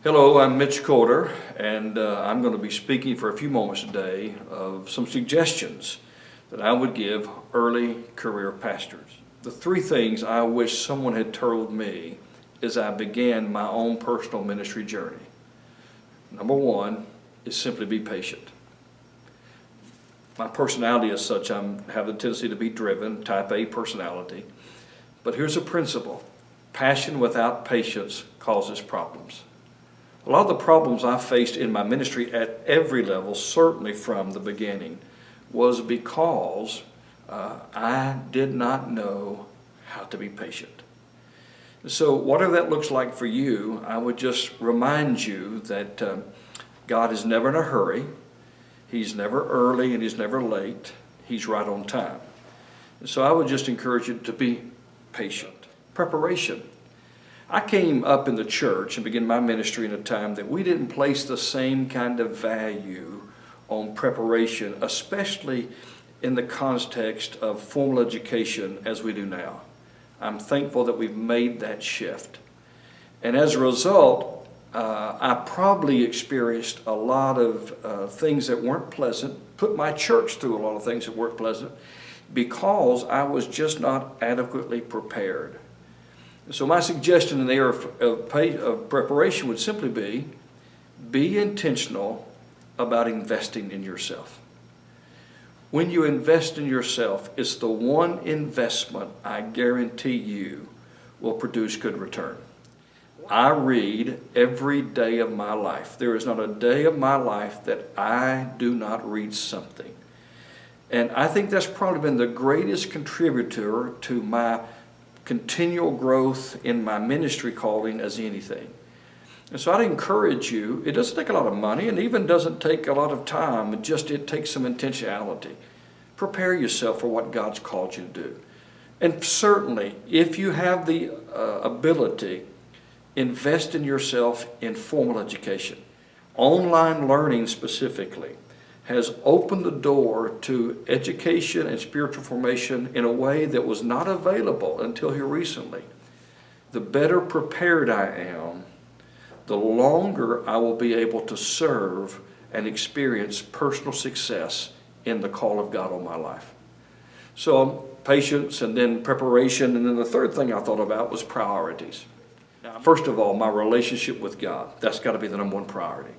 Hello, I'm Mitch Corder, and I'm going to be speaking for a few moments today of some suggestions that I would give early career pastors. The three things I wish someone had told me as I began my own personal ministry journey. Number one is simply be patient. My personality is such, I have the tendency to be driven, type A personality. But here's a principle: passion without patience causes problems. A lot of the problems I faced in my ministry at every level, certainly from the beginning, was because I did not know how to be patient. So whatever that looks like for you, I would just remind you that God is never in a hurry. He's never early and He's never late. He's right on time. So I would just encourage you to be patient. Preparation. I came up in the church and began my ministry in a time that we didn't place the same kind of value on preparation, especially in the context of formal education as we do now. I'm thankful that we've made that shift. And as a result, I probably experienced a lot of things that weren't pleasant, put my church through a lot of things that weren't pleasant, because I was just not adequately prepared. So my suggestion in the area of preparation would simply be intentional about investing in yourself. When you invest in yourself, it's the one investment I guarantee you will produce good return. I read every day of my life. There is not a day of my life that I do not read something. And I think that's probably been the greatest contributor to my continual growth in my ministry calling as anything. And so I'd encourage you, it doesn't take a lot of money and even doesn't take a lot of time, it takes some intentionality. Prepare yourself for what God's called you to do. And certainly, if you have the ability, invest in yourself in formal education. Online learning specifically has opened the door to education and spiritual formation in a way that was not available until here recently. The better prepared I am, the longer I will be able to serve and experience personal success in the call of God on my life. So patience and then preparation, and then the third thing I thought about was priorities. Now, first of all, my relationship with God. That's got to be the number one priority.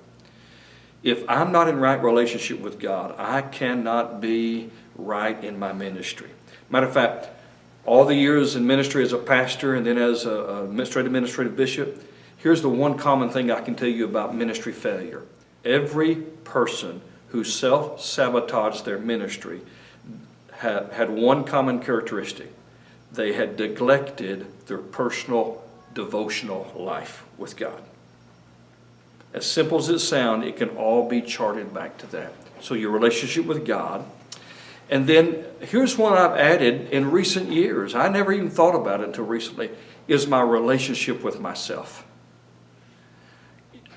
If I'm not in right relationship with God, I cannot be right in my ministry. Matter of fact, all the years in ministry as a pastor and then as an administrative bishop, here's the one common thing I can tell you about ministry failure. Every person who self-sabotaged their ministry had one common characteristic. They had neglected their personal devotional life with God. As simple as it sounds, it can all be charted back to that. So your relationship with God. And then here's one I've added in recent years. I never even thought about it until recently, is my relationship with myself.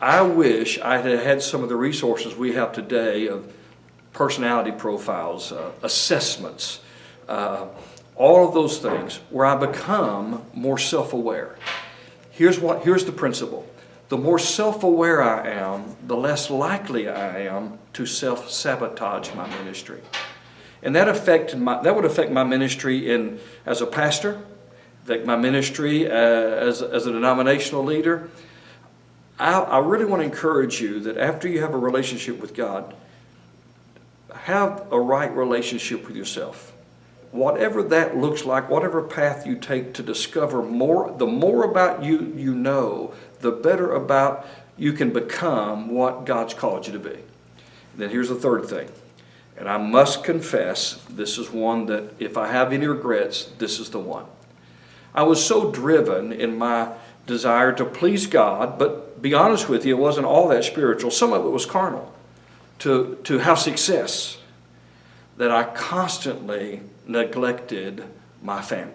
I wish I had had some of the resources we have today of personality profiles, assessments, all of those things where I become more self-aware. Here's the principle. The more self-aware I am, the less likely I am to self-sabotage my ministry. And that would affect my ministry as a pastor, affect my ministry as a denominational leader. I really want to encourage you that after you have a relationship with God, have a right relationship with yourself. Whatever that looks like, whatever path you take to discover more, the more about you know, the better about you can become what God's called you to be. And then here's the third thing. And I must confess, this is one that if I have any regrets, this is the one. I was so driven in my desire to please God, but be honest with you, it wasn't all that spiritual. Some of it was carnal, to have success, that I constantly neglected my family.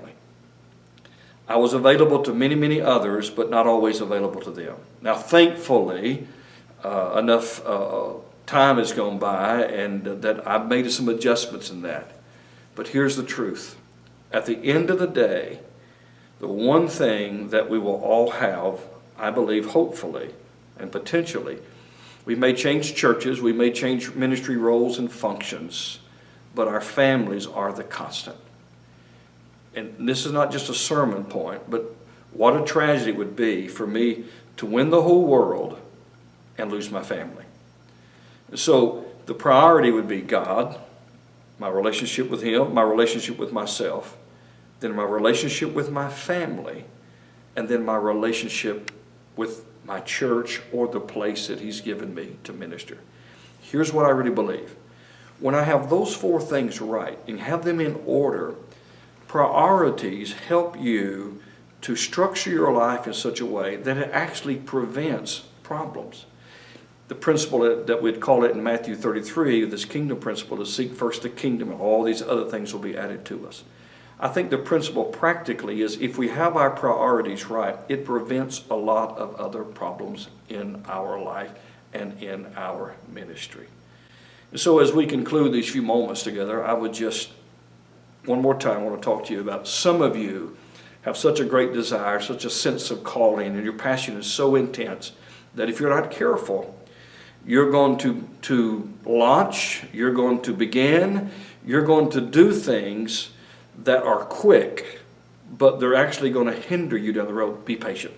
I was available to many, many others, but not always available to them. Now, thankfully, enough time has gone by and that I've made some adjustments in that. But here's the truth. At the end of the day, the one thing that we will all have, I believe, hopefully, and potentially. We may change churches, we may change ministry roles and functions, but our families are the constant. And this is not just a sermon point, but what a tragedy it would be for me to win the whole world and lose my family. So the priority would be God, my relationship with Him, my relationship with myself, then my relationship with my family, and then my relationship with my church or the place that He's given me to minister. Here's what I really believe. When I have those four things right and have them in order, priorities help you to structure your life in such a way that it actually prevents problems. The principle that we'd call it in Matthew 33, this kingdom principle, is seek first the kingdom and all these other things will be added to us. I think the principle practically is if we have our priorities right, it prevents a lot of other problems in our life and in our ministry. And so as we conclude these few moments together, I would just, one more time, want to talk to you about some of you have such a great desire, such a sense of calling, and your passion is so intense that if you're not careful, you're going to launch, you're going to begin, you're going to do things that are quick, but they're actually going to hinder you down the road. Be patient.